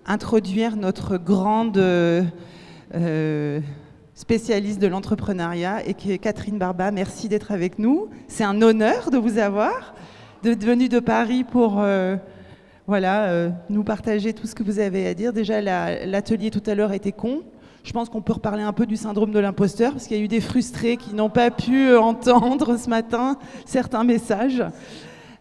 Introduire notre grande spécialiste de l'entrepreneuriat et qui est Catherine Barba. Merci d'être avec nous. C'est un honneur de vous avoir, d'être venue de Paris pour nous partager tout ce que vous avez à dire. Déjà, l'atelier tout à l'heure était con. Je pense qu'on peut reparler un peu du syndrome de l'imposteur parce qu'il y a eu des frustrés qui n'ont pas pu entendre ce matin certains messages.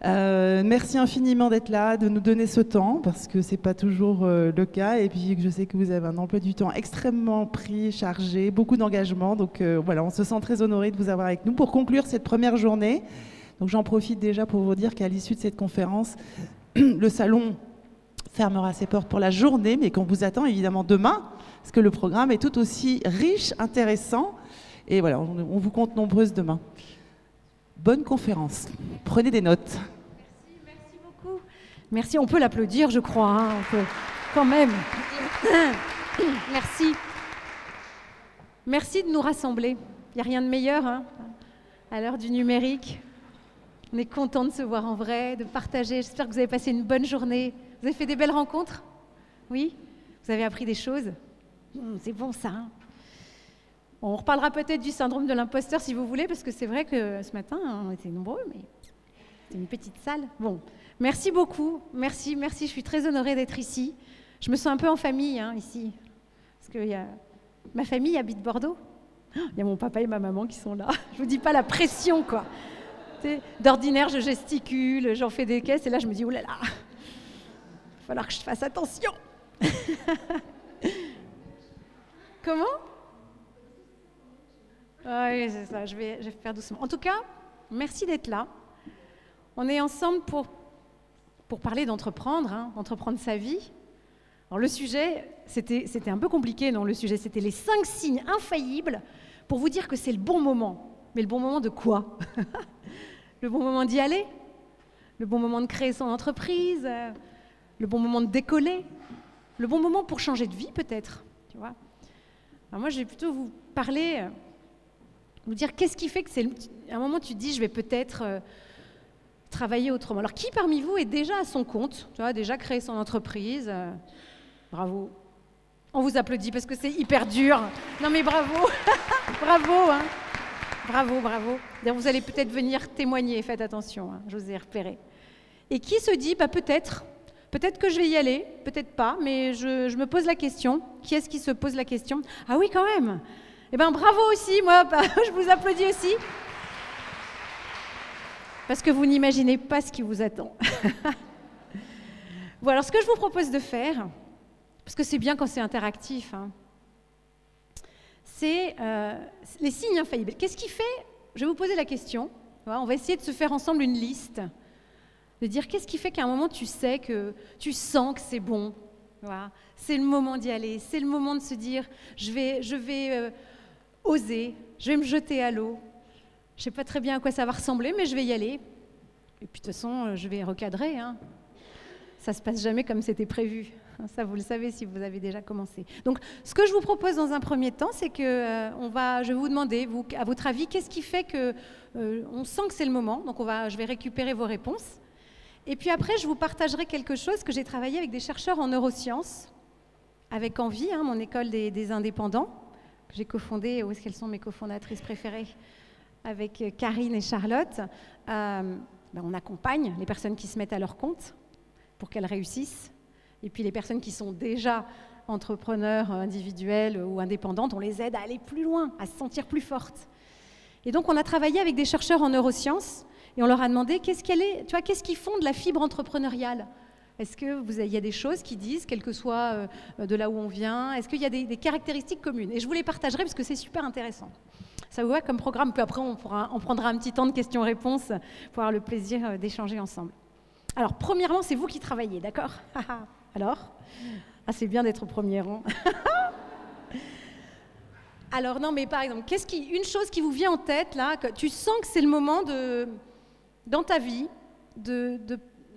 Merci infiniment d'être là, de nous donner ce temps, parce que ce n'est pas toujours le cas. Et puis, je sais que vous avez un emploi du temps extrêmement pris, chargé, beaucoup d'engagement. Donc, on se sent très honoré de vous avoir avec nous pour conclure cette première journée. Donc, j'en profite déjà pour vous dire qu'à l'issue de cette conférence, le salon fermera ses portes pour la journée, mais qu'on vous attend évidemment demain, parce que le programme est tout aussi riche, intéressant. Et voilà, on vous compte nombreuses demain. Bonne conférence. Prenez des notes. Merci beaucoup. Merci, on peut l'applaudir, je crois. Hein, on peut, quand même. Merci. Merci de nous rassembler. Il n'y a rien de meilleur hein, à l'heure du numérique. On est content de se voir en vrai, de partager. J'espère que vous avez passé une bonne journée. Vous avez fait des belles rencontres? Oui? Vous avez appris des choses? C'est bon ça. Hein. On reparlera peut-être du syndrome de l'imposteur si vous voulez, parce que c'est vrai que ce matin, on était nombreux, mais c'est une petite salle. Bon, merci beaucoup, merci, je suis très honorée d'être ici. Je me sens un peu en famille hein, ici, parce que ma famille habite Bordeaux. Il y a mon papa et ma maman qui sont là. Je vous dis pas la pression, quoi. D'ordinaire, je gesticule, j'en fais des caisses, et là, je me dis, oh là là, il va falloir que je fasse attention. Comment ? Oui, c'est ça, je vais faire doucement. En tout cas, merci d'être là. On est ensemble pour parler d'entreprendre, hein, entreprendre sa vie. Alors le sujet, c'était un peu compliqué, non? Le sujet, c'était les 5 signes infaillibles pour vous dire que c'est le bon moment. Mais le bon moment de quoi? Le bon moment d'y aller? Le bon moment de créer son entreprise? Le bon moment de décoller? Le bon moment pour changer de vie, peut-être, tu vois? Alors moi, je vais plutôt vous parler... vous dire qu'est-ce qui fait que à un moment tu te dis je vais peut-être travailler autrement. Alors qui parmi vous est déjà à son compte, tu vois, déjà créé son entreprise? Bravo. On vous applaudit parce que c'est hyper dur. Non mais bravo. Bravo. Hein. Bravo. D'ailleurs, vous allez peut-être venir témoigner, faites attention, hein, je vous ai repéré. Et qui se dit peut-être que je vais y aller, peut-être pas, mais je me pose la question. Qui est-ce qui se pose la question? Ah oui quand même. Eh bien, bravo aussi, moi, je vous applaudis aussi. Parce que vous n'imaginez pas ce qui vous attend. Bon, alors ce que je vous propose de faire, parce que c'est bien quand c'est interactif, hein, c'est les signes infaillibles. Qu'est-ce qui fait? Je vais vous poser la question. On va essayer de se faire ensemble une liste, de dire qu'est-ce qui fait qu'à un moment tu sais que tu sens que c'est bon. Voilà. C'est le moment d'y aller, c'est le moment de se dire je vais oser, je vais me jeter à l'eau. Je ne sais pas très bien à quoi ça va ressembler, mais je vais y aller. Et puis de toute façon, je vais recadrer. Hein. Ça ne se passe jamais comme c'était prévu. Ça, vous le savez si vous avez déjà commencé. Donc, ce que je vous propose dans un premier temps, c'est que je vais vous demander, à votre avis, qu'est-ce qui fait qu'on sent que c'est le moment. Donc, je vais récupérer vos réponses. Et puis après, je vous partagerai quelque chose que j'ai travaillé avec des chercheurs en neurosciences, avec Envie, hein, mon école des indépendants, que j'ai cofondée. Où est-ce qu'elles sont mes cofondatrices préférées? Avec Karine et Charlotte. On accompagne les personnes qui se mettent à leur compte pour qu'elles réussissent. Et puis les personnes qui sont déjà entrepreneurs individuels ou indépendantes, on les aide à aller plus loin, à se sentir plus fortes. Et donc on a travaillé avec des chercheurs en neurosciences et on leur a demandé qu'est-ce qui fonde la fibre entrepreneuriale? Est-ce qu'il y a des choses qui disent, quel que soit de là où on vient, est-ce qu'il y a des caractéristiques communes? Et je vous les partagerai parce que c'est super intéressant. Ça vous va comme programme? Puis après, on prendra un petit temps de questions-réponses pour avoir le plaisir d'échanger ensemble. Alors, premièrement, c'est vous qui travaillez, d'accord? Alors? Ah, c'est bien d'être au premier rang. Alors non, mais par exemple, une chose qui vous vient en tête là, que tu sens que c'est le moment dans ta vie,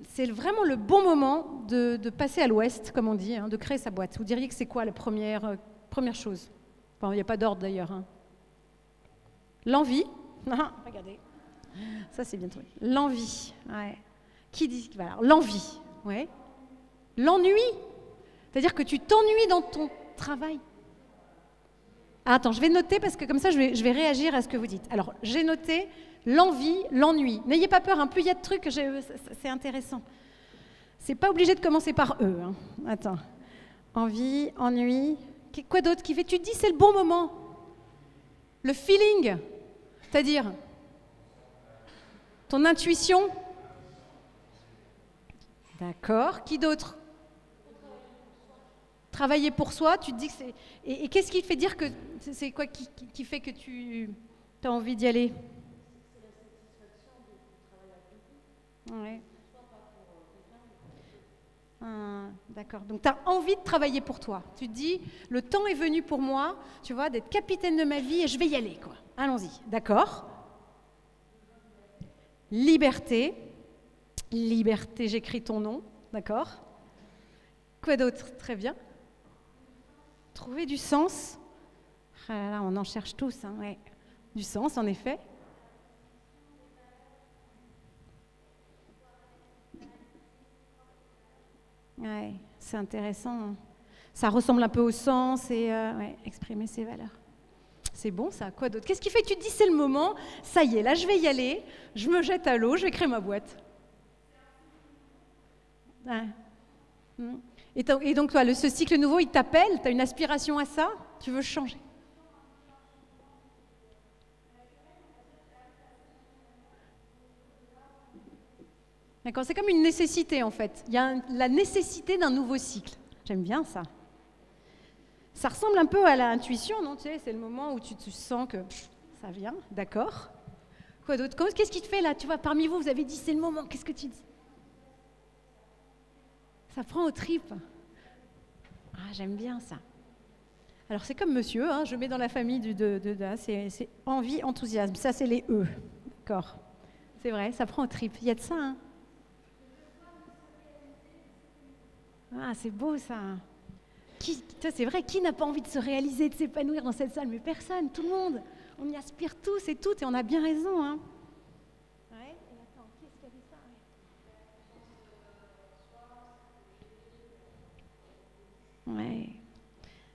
c'est vraiment le bon moment de passer à l'ouest, comme on dit, hein, de créer sa boîte. Vous diriez que c'est quoi la première chose? Enfin, il n'y a pas d'ordre d'ailleurs. Hein. L'envie. Regardez. Ça, c'est bien trouvé. L'envie. Ouais. Qui dit voilà, l'envie. Ouais. L'ennui. C'est-à-dire que tu t'ennuies dans ton travail. Ah, attends, je vais noter parce que comme ça, je vais réagir à ce que vous dites. Alors, j'ai noté l'envie, l'ennui. N'ayez pas peur, hein, plus il y a de trucs, c'est intéressant. C'est pas obligé de commencer par eux. Hein. Attends. Envie, ennui. Quoi d'autre qui fait? Tu te dis c'est le bon moment. Le feeling. C'est-à-dire ton intuition. D'accord. Qui d'autre? Travailler pour soi, tu te dis que c'est... Et qu'est-ce qui te fait dire que... C'est quoi qui fait que tu as envie d'y aller? Ouais. D'accord. Donc tu as envie de travailler pour toi. Tu te dis, le temps est venu pour moi, tu vois, d'être capitaine de ma vie et je vais y aller, quoi. Allons-y. D'accord. Liberté. Liberté, j'écris ton nom. D'accord. Quoi d'autre? Très bien. Trouver du sens. Ah là là, on en cherche tous. Hein, ouais. Du sens, en effet. Ouais, c'est intéressant. Ça ressemble un peu au sens et ouais, exprimer ses valeurs. C'est bon ça, quoi d'autre? Qu'est-ce qui fait que tu te dis c'est le moment, ça y est, là je vais y aller, je me jette à l'eau, je vais créer ma boîte. Ouais. Et donc toi, ce cycle nouveau, il t'appelle, tu as une aspiration à ça, tu veux changer. D'accord, c'est comme une nécessité en fait. Il y a la nécessité d'un nouveau cycle. J'aime bien ça. Ça ressemble un peu à l'intuition, non? Tu sais, c'est le moment où tu sens que ça vient, d'accord. Quoi d'autre? Qu'est-ce qui te fait là? Tu vois, parmi vous, vous avez dit c'est le moment. Qu'est-ce que tu dis? Ça prend aux tripes. Ah, j'aime bien ça. Alors c'est comme monsieur, hein, je mets dans la famille c'est envie, enthousiasme. Ça, c'est les E. D'accord. C'est vrai, ça prend aux tripes. Il y a de ça, hein. Ah, c'est beau ça. C'est vrai, qui n'a pas envie de se réaliser, de s'épanouir dans cette salle? Mais personne, tout le monde. On y aspire tous et toutes et on a bien raison. Hein. Ouais. Et attends, qui est-ce qui a dit ça? Ouais.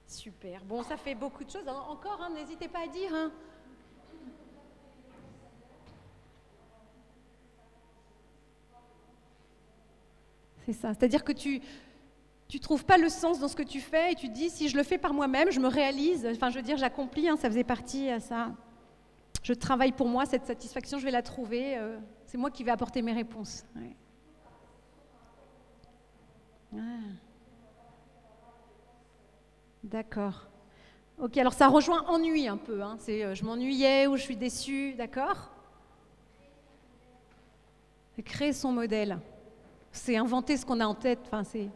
Super. Bon, ça fait beaucoup de choses. Encore, hein, n'hésitez pas à dire. Hein. C'est ça. C'est-à-dire que tu trouves pas le sens dans ce que tu fais et tu te dis si je le fais par moi-même, je me réalise, enfin je veux dire j'accomplis, hein, ça faisait partie à ça. Je travaille pour moi, cette satisfaction, je vais la trouver, c'est moi qui vais apporter mes réponses. Ouais. Ah. D'accord. Ok, alors ça rejoint ennui un peu, hein. C'est je m'ennuyais ou je suis déçue, d'accord? C'est créer son modèle, c'est inventer ce qu'on a en tête, enfin c'est...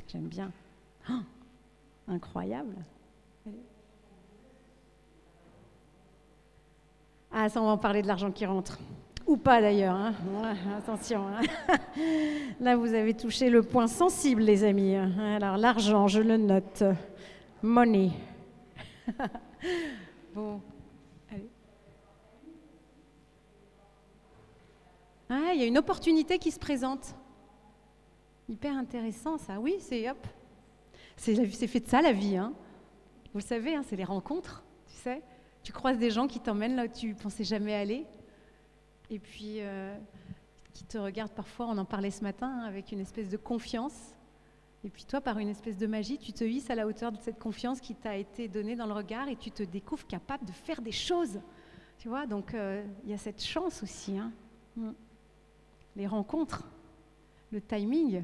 j'aime bien. Oh, incroyable. Ah, ça, on va en parler de l'argent qui rentre. Ou pas d'ailleurs. Hein. Ouais, attention. Hein. Là, vous avez touché le point sensible, les amis. Alors, l'argent, je le note. Money. Bon. Allez. Ah, il y a une opportunité qui se présente. Hyper intéressant ça, oui, c'est hop. C'est fait de ça la vie, hein. Vous le savez, hein, c'est les rencontres, tu sais. Tu croises des gens qui t'emmènent là où tu pensais jamais aller, et puis qui te regardent parfois, on en parlait ce matin, hein, avec une espèce de confiance. Et puis toi, par une espèce de magie, tu te hisses à la hauteur de cette confiance qui t'a été donnée dans le regard et tu te découvres capable de faire des choses. Tu vois, donc il y a cette chance aussi, hein. Les rencontres, le timing.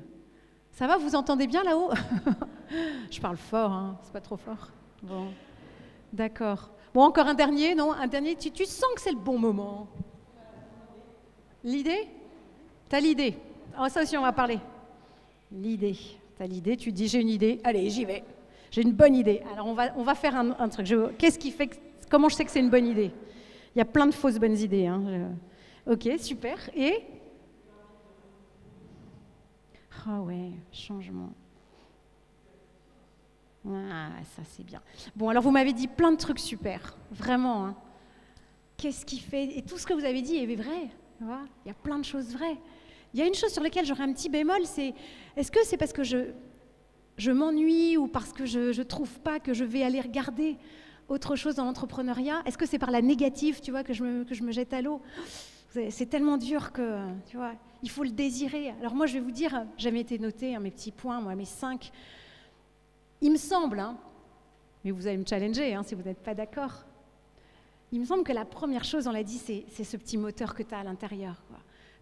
Ça va, vous entendez bien là-haut? Je parle fort, hein, c'est pas trop fort. Bon, d'accord. Bon, encore un dernier, non? Un dernier, tu sens que c'est le bon moment. L'idée? T'as l'idée. Oh, ça aussi, on va parler. L'idée. T'as l'idée, tu dis j'ai une idée, allez, j'y vais. J'ai une bonne idée. Alors, on va faire un truc. Qu'est-ce qui fait comment je sais que c'est une bonne idée? Il y a plein de fausses bonnes idées. Hein. Ok, super. Et ah ouais, changement. Ah, ça c'est bien. Bon, alors vous m'avez dit plein de trucs super, vraiment. Hein. Qu'est-ce qui fait... Et tout ce que vous avez dit est vrai. Tu vois, il y a plein de choses vraies. Il y a une chose sur laquelle j'aurais un petit bémol, c'est est-ce que c'est parce que je m'ennuie ou parce que je trouve pas que je vais aller regarder autre chose dans l'entrepreneuriat? Est-ce que c'est par la négative, tu vois, que je me jette à l'eau? C'est tellement dur que, tu vois, il faut le désirer. Alors moi, je vais vous dire, jamais été noté, hein, mes petits points, moi, mes 5. Il me semble, hein, mais vous allez me challenger hein, si vous n'êtes pas d'accord, il me semble que la première chose, on l'a dit, c'est ce petit moteur que tu as à l'intérieur.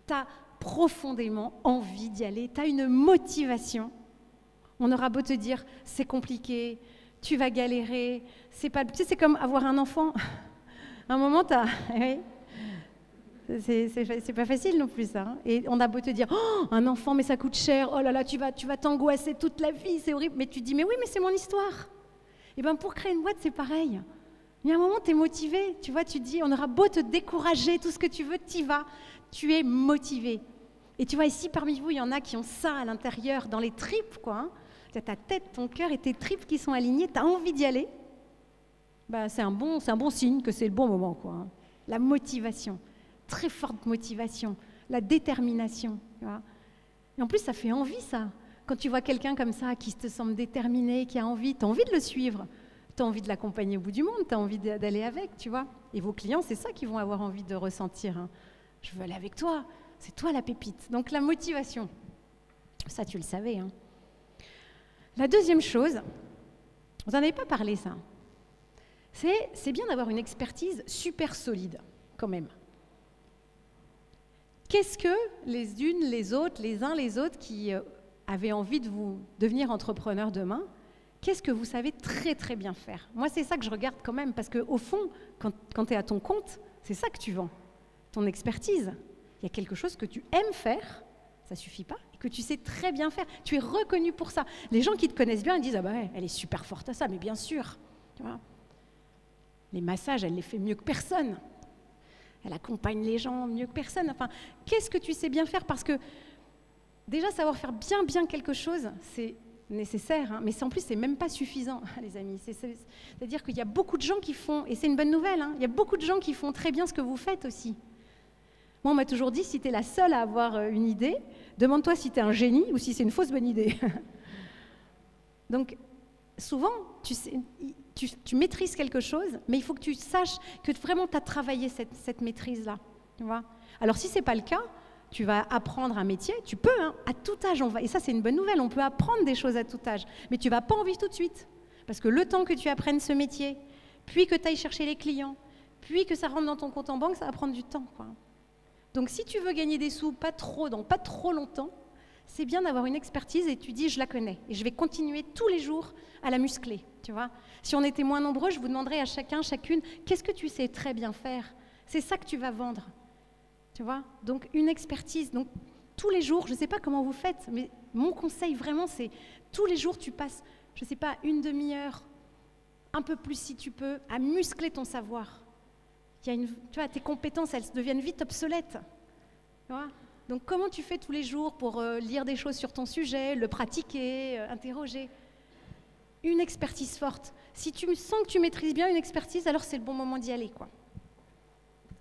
Tu as profondément envie d'y aller, tu as une motivation. On aura beau te dire, c'est compliqué, tu vas galérer, c'est pas... Tu sais, c'est comme avoir un enfant. À un moment, tu as... Oui. C'est pas facile non plus ça. Hein. Et on a beau te dire, oh, un enfant, mais ça coûte cher, oh là là, tu vas t'angoisser toute la vie, c'est horrible. Mais tu te dis, mais oui, mais c'est mon histoire. Et bien pour créer une boîte, c'est pareil. Il y a un moment, tu es motivé, tu vois, tu te dis, on aura beau te décourager, tout ce que tu veux, tu y vas, tu es motivé. Et tu vois, ici, parmi vous, il y en a qui ont ça à l'intérieur, dans les tripes, quoi. Hein. Tu as ta tête, ton cœur et tes tripes qui sont alignées, tu as envie d'y aller. Ben, c'est un bon signe que c'est le bon moment, quoi. Hein. La motivation. Très forte motivation, la détermination. Tu vois. Et en plus, ça fait envie, ça. Quand tu vois quelqu'un comme ça, qui te semble déterminé, qui a envie, tu as envie de le suivre, tu as envie de l'accompagner au bout du monde, tu as envie d'aller avec, tu vois. Et vos clients, c'est ça qu'ils vont avoir envie de ressentir. Hein. Je veux aller avec toi, c'est toi la pépite. Donc la motivation, ça tu le savais. Hein. La deuxième chose, vous n'en avez pas parlé, ça. C'est bien d'avoir une expertise super solide, quand même. Qu'est-ce que les unes, les autres, les uns, les autres qui avaient envie de vous devenir entrepreneur demain, qu'est-ce que vous savez très très bien faire? Moi, c'est ça que je regarde quand même, parce qu'au fond, quand tu es à ton compte, c'est ça que tu vends, ton expertise. Il y a quelque chose que tu aimes faire, ça ne suffit pas, et que tu sais très bien faire. Tu es reconnu pour ça. Les gens qui te connaissent bien, ils disent « Ah bah ouais, elle est super forte à ça, mais bien sûr. » Tu vois, les massages, elle les fait mieux que personne. Elle accompagne les gens mieux que personne. Enfin, qu'est-ce que tu sais bien faire? Parce que déjà, savoir faire bien quelque chose, c'est nécessaire, hein, mais en plus, c'est même pas suffisant, les amis. C'est-à-dire qu'il y a beaucoup de gens qui font, et c'est une bonne nouvelle, hein, il y a beaucoup de gens qui font très bien ce que vous faites aussi. Moi, on m'a toujours dit, si tu es la seule à avoir une idée, demande-toi si tu es un génie ou si c'est une fausse bonne idée. Donc, souvent, tu maîtrises quelque chose, mais il faut que tu saches que vraiment tu as travaillé cette maîtrise-là. Tu vois. Alors, si ce n'est pas le cas, tu vas apprendre un métier, tu peux, hein, à tout âge, et ça c'est une bonne nouvelle, on peut apprendre des choses à tout âge, mais tu ne vas pas en vivre tout de suite. Parce que le temps que tu apprennes ce métier, puis que tu ailles chercher les clients, puis que ça rentre dans ton compte en banque, ça va prendre du temps, quoi. Donc si tu veux gagner des sous dans pas trop longtemps, c'est bien d'avoir une expertise et tu dis je la connais et je vais continuer tous les jours à la muscler, tu vois. Si on était moins nombreux, je vous demanderais à chacune, qu'est-ce que tu sais très bien faire? C'est ça que tu vas vendre, tu vois. Donc une expertise, donc tous les jours, je ne sais pas comment vous faites, mais mon conseil vraiment c'est tous les jours tu passes, je ne sais pas, une demi-heure, un peu plus si tu peux, à muscler ton savoir. Tu vois, tes compétences, elles deviennent vite obsolètes, tu vois. Donc, comment tu fais tous les jours pour lire des choses sur ton sujet, le pratiquer, interroger? Une expertise forte. Si tu sens que tu maîtrises bien une expertise, alors c'est le bon moment d'y aller, quoi.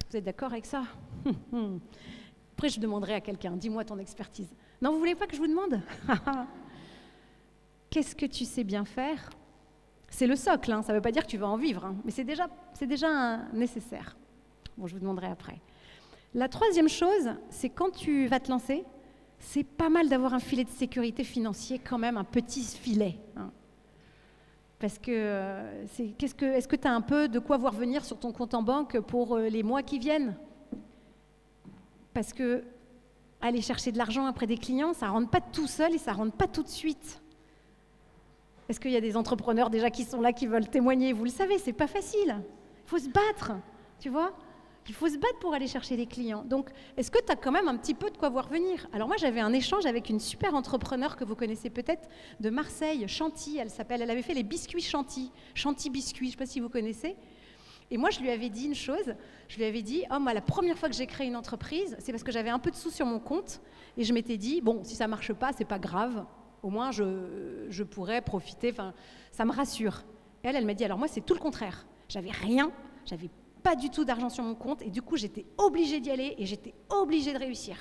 Vous êtes d'accord avec ça? Après, je demanderai à quelqu'un, dis-moi ton expertise. Non, vous ne voulez pas que je vous demande? Qu'est-ce que tu sais bien faire? C'est le socle, hein, ça ne veut pas dire que tu vas en vivre, hein, mais c'est déjà nécessaire. Bon, je vous demanderai après. La troisième chose, c'est quand tu vas te lancer, c'est pas mal d'avoir un filet de sécurité financier quand même, un petit filet. Hein. Parce que, est-ce que tu as un peu de quoi voir venir sur ton compte en banque pour les mois qui viennent? Parce que aller chercher de l'argent après des clients, ça ne rentre pas tout seul et ça ne rentre pas tout de suite. Est-ce qu'il y a des entrepreneurs déjà qui sont là, qui veulent témoigner? Vous le savez, c'est pas facile. Il faut se battre, tu vois. Il faut se battre pour aller chercher les clients. Donc, est-ce que tu as quand même un petit peu de quoi voir venir? Alors moi, j'avais un échange avec une super entrepreneur que vous connaissez peut-être de Marseille, Chanty, elle s'appelle. Elle avait fait les biscuits Chanty, Chanty Biscuits, je ne sais pas si vous connaissez. Et moi, je lui avais dit une chose. Je lui avais dit, oh, moi, la première fois que j'ai créé une entreprise, c'est parce que j'avais un peu de sous sur mon compte. Et je m'étais dit, bon, si ça ne marche pas, c'est pas grave. Au moins, je pourrais profiter. Enfin, ça me rassure. Et elle m'a dit, alors moi, c'est tout le contraire. J'avais rien, j'avais pas du tout d'argent sur mon compte et du coup j'étais obligée d'y aller et j'étais obligée de réussir.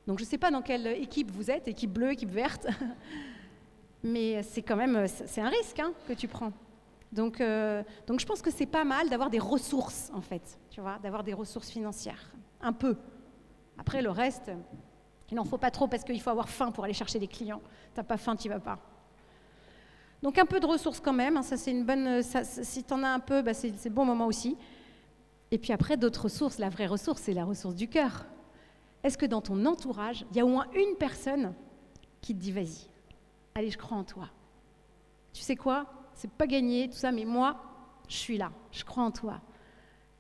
Donc je ne sais pas dans quelle équipe vous êtes, équipe bleue, équipe verte, mais c'est quand même c'est un risque que tu prends. Donc je pense que c'est pas mal d'avoir des ressources en fait, tu vois, d'avoir des ressources financières, un peu. Après le reste, il n'en faut pas trop parce qu'il faut avoir faim pour aller chercher des clients. T'as pas faim, tu n'y vas pas. Donc un peu de ressources quand même, ça c'est une bonne. Si tu en as un peu, c'est le bon moment aussi. Et puis après d'autres ressources, la vraie ressource, c'est la ressource du cœur. Est-ce que dans ton entourage, il y a au moins une personne qui te dit vas-y, allez, je crois en toi. Tu sais quoi, c'est pas gagné, tout ça, mais moi, je suis là, je crois en toi.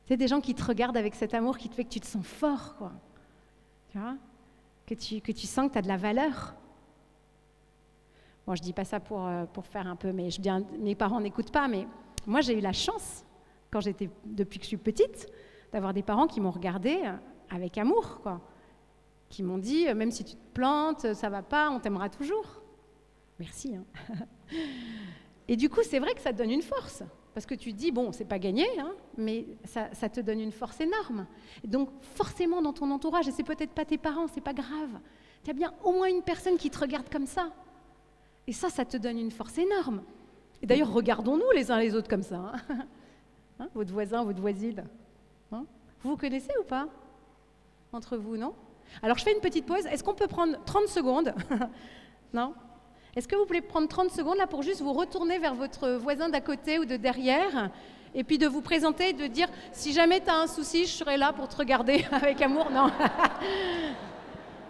Tu sais, des gens qui te regardent avec cet amour qui te fait que tu te sens fort, quoi. Tu vois, que tu sens que tu as de la valeur. Bon, je ne dis pas ça pour faire un peu, mais je dis, mes parents n'écoutent pas, mais moi j'ai eu la chance, depuis que je suis petite, d'avoir des parents qui m'ont regardée avec amour, quoi. Qui m'ont dit, même si tu te plantes, ça ne va pas, on t'aimera toujours. Merci. Et du coup, c'est vrai que ça te donne une force, parce que tu te dis, bon, c'est pas gagné, mais ça te donne une force énorme. Et donc, forcément, dans ton entourage, et c'est peut-être pas tes parents, c'est pas grave, tu as bien au moins une personne qui te regarde comme ça. Et ça te donne une force énorme. Et d'ailleurs, regardons-nous les uns les autres comme ça. Votre voisin, votre voisine. Vous vous connaissez ou pas? Entre vous, non? Alors, je fais une petite pause. Est-ce qu'on peut prendre 30 secondes? Non? Est-ce que vous pouvez prendre 30 secondes là pour juste vous retourner vers votre voisin d'à côté ou de derrière et puis de vous présenter et de dire, si jamais tu as un souci, je serai là pour te regarder avec amour? Non.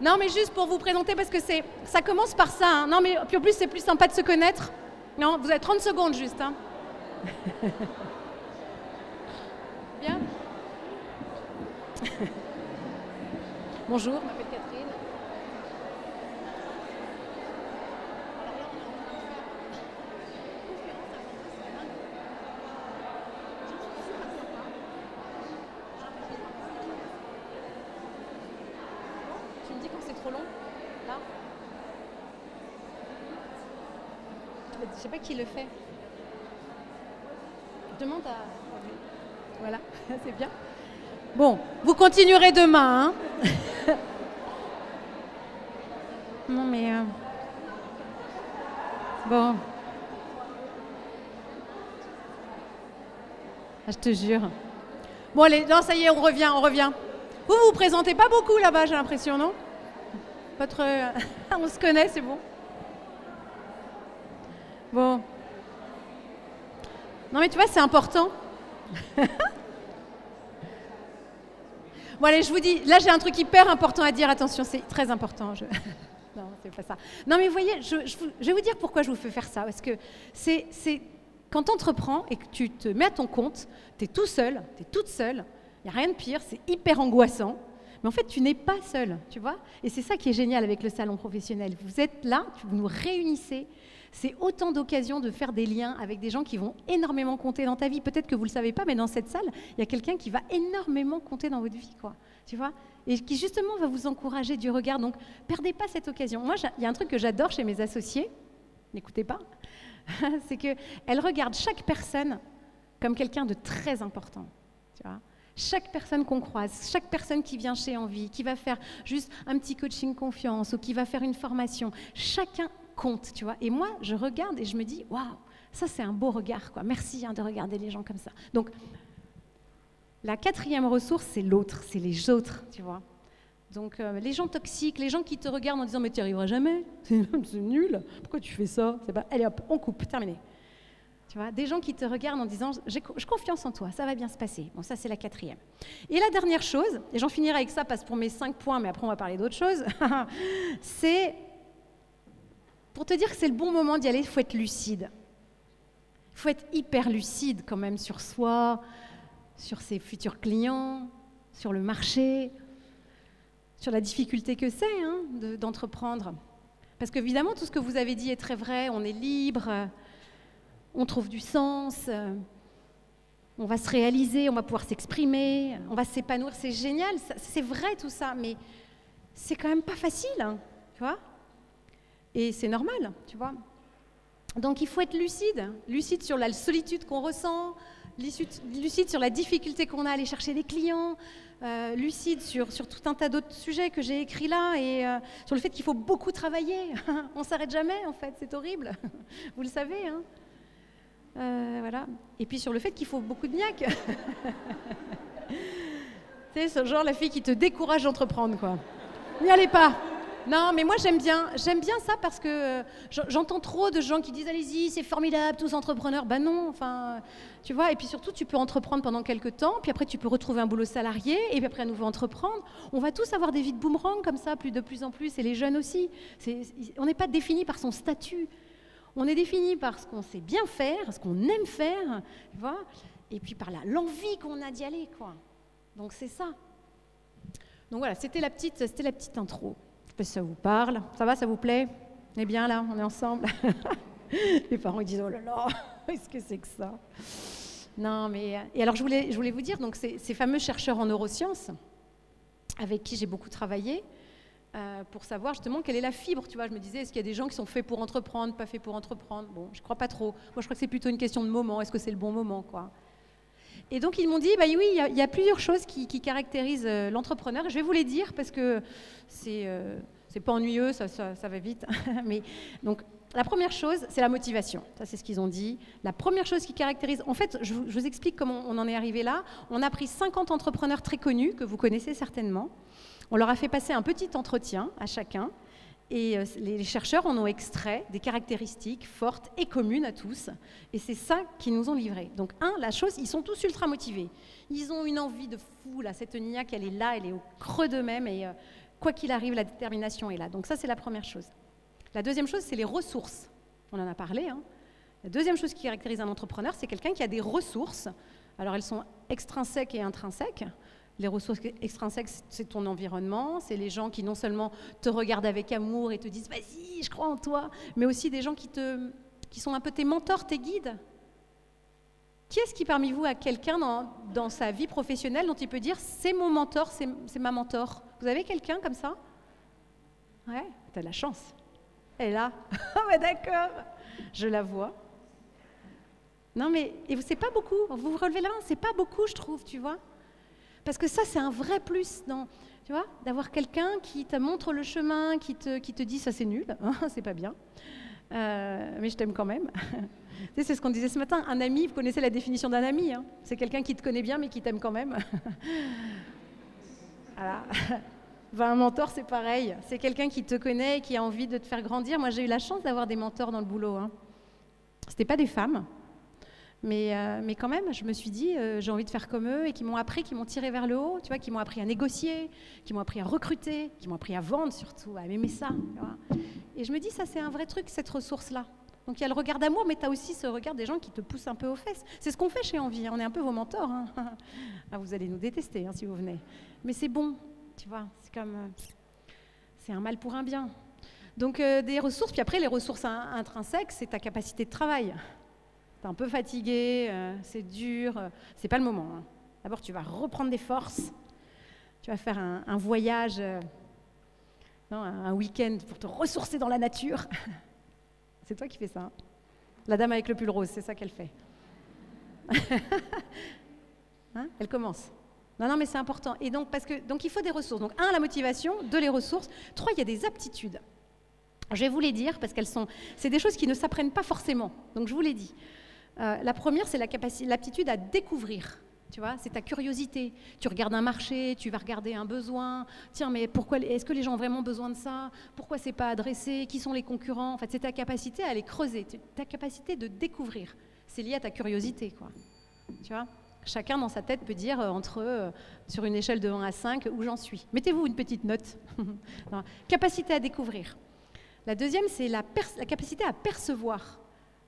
Non, mais juste pour vous présenter, parce que ça commence par ça. Non, mais puis en plus, c'est plus sympa de se connaître. Non, vous avez 30 secondes juste. Bien. Bonjour, je m'appelle Catherine. Tu me dis quand c'est trop long, là? Je sais pas qui le fait. Demande à... Voilà, c'est bien. Bon, vous continuerez demain. Non mais... Bon. Ah, je te jure. Bon allez, non ça y est, on revient. Vous vous présentez pas beaucoup là-bas, j'ai l'impression, non? Pas trop... On se connaît, c'est bon. Bon. Non mais tu vois, c'est important. Bon allez, je vous dis, là j'ai un truc hyper important à dire, attention, c'est très important. Non, c'est pas ça. Non mais vous voyez, je vais vous dire pourquoi je vous fais faire ça. Parce que c'est quand tu entreprends et que tu te mets à ton compte, tu es tout seul, tu es toute seule, il n'y a rien de pire, c'est hyper angoissant. Mais en fait, tu n'es pas seul, tu vois. Et c'est ça qui est génial avec le salon professionnel. Vous êtes là, vous nous réunissez. C'est autant d'occasions de faire des liens avec des gens qui vont énormément compter dans ta vie. Peut-être que vous ne le savez pas, mais dans cette salle, il y a quelqu'un qui va énormément compter dans votre vie, quoi. Tu vois, et qui justement va vous encourager du regard. Donc, perdez pas cette occasion. Moi, il y a un truc que j'adore chez mes associés, n'écoutez pas, c'est qu'elles regardent chaque personne comme quelqu'un de très important, tu vois. Chaque personne qu'on croise, chaque personne qui vient chez Envie, qui va faire juste un petit coaching confiance ou qui va faire une formation, chacun compte, tu vois. Et moi, je regarde et je me dis, waouh, ça c'est un beau regard, quoi. Merci de regarder les gens comme ça. Donc, la quatrième ressource, c'est l'autre, c'est les autres, tu vois. Donc, les gens toxiques, les gens qui te regardent en disant, mais tu n'y arriveras jamais, c'est nul, pourquoi tu fais ça? C'est pas... Allez hop, on coupe, terminé. Tu vois, des gens qui te regardent en disant, j'ai confiance en toi, ça va bien se passer. Bon, ça c'est la quatrième. Et la dernière chose, et j'en finirai avec ça, parce que pour mes 5 points, mais après on va parler d'autre chose, c'est pour te dire que c'est le bon moment d'y aller, il faut être lucide. Il faut être hyper lucide quand même sur soi, sur ses futurs clients, sur le marché, sur la difficulté que c'est d'entreprendre. Parce qu'évidemment, tout ce que vous avez dit est très vrai, on est libre, on trouve du sens, on va se réaliser, on va pouvoir s'exprimer, on va s'épanouir, c'est génial, c'est vrai tout ça, mais c'est quand même pas facile, tu vois. Et c'est normal, tu vois. Donc il faut être lucide sur la solitude qu'on ressent, lucide sur la difficulté qu'on a à aller chercher des clients, lucide sur tout un tas d'autres sujets que j'ai écrits là, et sur le fait qu'il faut beaucoup travailler. On ne s'arrête jamais, en fait, c'est horrible. Vous le savez, hein. Voilà. Et puis sur le fait qu'il faut beaucoup de niaque. Tu sais, ce genre la fille qui te décourage d'entreprendre, quoi. N'y allez pas. Non, mais moi j'aime bien ça parce que j'entends trop de gens qui disent allez-y, c'est formidable, tous entrepreneurs. Ben non, enfin, tu vois. Et puis surtout, tu peux entreprendre pendant quelques temps, puis après tu peux retrouver un boulot salarié, et puis après à nouveau entreprendre. On va tous avoir des vies de boomerang comme ça, de plus en plus, et les jeunes aussi. On n'est pas défini par son statut. On est défini par ce qu'on sait bien faire, ce qu'on aime faire, tu vois, et puis par l'envie qu'on a d'y aller, quoi. Donc c'est ça. Donc voilà, c'était la petite intro. Je sais pas si ça vous parle. Ça va, ça vous plaît? On est bien là, on est ensemble. Les parents ils disent oh là là, qu'est-ce que c'est que ça? Non, mais et alors je voulais vous dire donc ces fameux chercheurs en neurosciences avec qui j'ai beaucoup travaillé pour savoir justement quelle est la fibre. Tu vois, je me disais est-ce qu'il y a des gens qui sont faits pour entreprendre, pas faits pour entreprendre? Bon, je crois pas trop. Moi, je crois que c'est plutôt une question de moment. Est-ce que c'est le bon moment, quoi? Et donc, ils m'ont dit, bah oui, il y a plusieurs choses qui caractérisent l'entrepreneur. Je vais vous les dire parce que c'est pas ennuyeux, ça va vite. Mais donc, la première chose, c'est la motivation. Ça, c'est ce qu'ils ont dit. La première chose qui caractérise... En fait, je vous explique comment on en est arrivé là. On a pris 50 entrepreneurs très connus, que vous connaissez certainement. On leur a fait passer un petit entretien à chacun. Et les chercheurs en ont extrait des caractéristiques fortes et communes à tous. Et c'est ça qu'ils nous ont livré. Donc, la chose, ils sont tous ultra motivés. Ils ont une envie de fou, là. Cette niaque, elle est là, elle est au creux d'eux-mêmes. Et quoi qu'il arrive, la détermination est là. Donc ça, c'est la première chose. La deuxième chose, c'est les ressources. On en a parlé, hein. La deuxième chose qui caractérise un entrepreneur, c'est quelqu'un qui a des ressources. Alors, elles sont extrinsèques et intrinsèques. Les ressources extrinsèques, c'est ton environnement, c'est les gens qui non seulement te regardent avec amour et te disent « vas-y, je crois en toi », mais aussi des gens qui sont un peu tes mentors, tes guides. Qui est-ce qui parmi vous a quelqu'un dans sa vie professionnelle dont il peut dire « c'est mon mentor, c'est ma mentor ». Vous avez quelqu'un comme ça? Ouais, t'as de la chance. Elle est là. Ah ouais, d'accord, je la vois. Non mais, et c'est pas beaucoup, vous vous relevez la main, c'est pas beaucoup je trouve, tu vois. Parce que ça, c'est un vrai plus, tu vois, d'avoir quelqu'un qui te montre le chemin, qui te dit ça c'est nul, hein, c'est pas bien, mais je t'aime quand même. Tu sais, c'est ce qu'on disait ce matin, un ami, vous connaissez la définition d'un ami, hein, c'est quelqu'un qui te connaît bien mais qui t'aime quand même. Voilà. Un mentor, c'est pareil, c'est quelqu'un qui te connaît et qui a envie de te faire grandir. Moi, j'ai eu la chance d'avoir des mentors dans le boulot. Hein. C'était pas des femmes. Mais quand même, je me suis dit, j'ai envie de faire comme eux et qui m'ont appris, qui m'ont tiré vers le haut, tu vois, qui m'ont appris à négocier, qui m'ont appris à recruter, qui m'ont appris à vendre surtout, à aimer ça. Tu vois. Et je me dis, ça c'est un vrai truc, cette ressource-là. Donc il y a le regard d'amour, mais tu as aussi ce regard des gens qui te poussent un peu aux fesses. C'est ce qu'on fait chez Envie, hein. On est un peu vos mentors. Hein. Ah, vous allez nous détester hein, si vous venez. Mais c'est bon, tu vois, c'est comme... c'est un mal pour un bien. Donc des ressources, puis après les ressources intrinsèques, c'est ta capacité de travail. T'es un peu fatigué, c'est dur, c'est pas le moment. Hein. D'abord, tu vas reprendre des forces, tu vas faire un voyage, un week-end pour te ressourcer dans la nature. C'est toi qui fais ça. Hein. La dame avec le pull rose, c'est ça qu'elle fait. Hein, elle commence. Non, mais c'est important. Et donc, donc, il faut des ressources. Donc, 1, la motivation, 2, les ressources. 3, il y a des aptitudes. Je vais vous les dire parce c'est des choses qui ne s'apprennent pas forcément. Donc, je vous les dis. La première, c'est l'aptitude à découvrir. Tu vois, c'est ta curiosité. Tu regardes un marché, tu vas regarder un besoin. Tiens, mais pourquoi est-ce que les gens ont vraiment besoin de ça? Pourquoi c'est pas adressé? Qui sont les concurrents? En fait, c'est ta capacité à aller creuser, ta capacité de découvrir. C'est lié à ta curiosité, quoi. Tu vois, chacun dans sa tête peut dire sur une échelle de 1 à 5 où j'en suis. Mettez-vous une petite note. Non, capacité à découvrir. La deuxième, c'est la capacité à percevoir.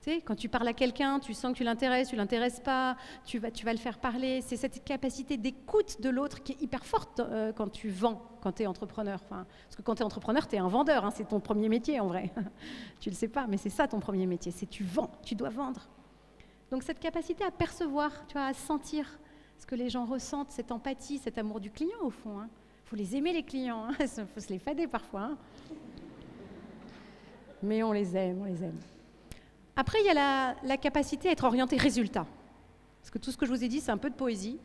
Tu sais, quand tu parles à quelqu'un, tu sens que tu l'intéresses pas, tu vas le faire parler. C'est cette capacité d'écoute de l'autre qui est hyper forte quand tu vends, quand tu es entrepreneur. Enfin, parce que quand tu es entrepreneur, tu es un vendeur, hein, c'est ton premier métier en vrai. Tu le sais pas, mais c'est ça ton premier métier, c'est tu vends, tu dois vendre. Donc cette capacité à percevoir, tu vois, à sentir ce que les gens ressentent, cette empathie, cet amour du client au fond. Hein. Faut les aimer les clients, il faut se les fader parfois. Hein. Mais on les aime, on les aime. Après, il y a la capacité à être orienté résultat. Parce que tout ce que je vous ai dit, c'est un peu de poésie.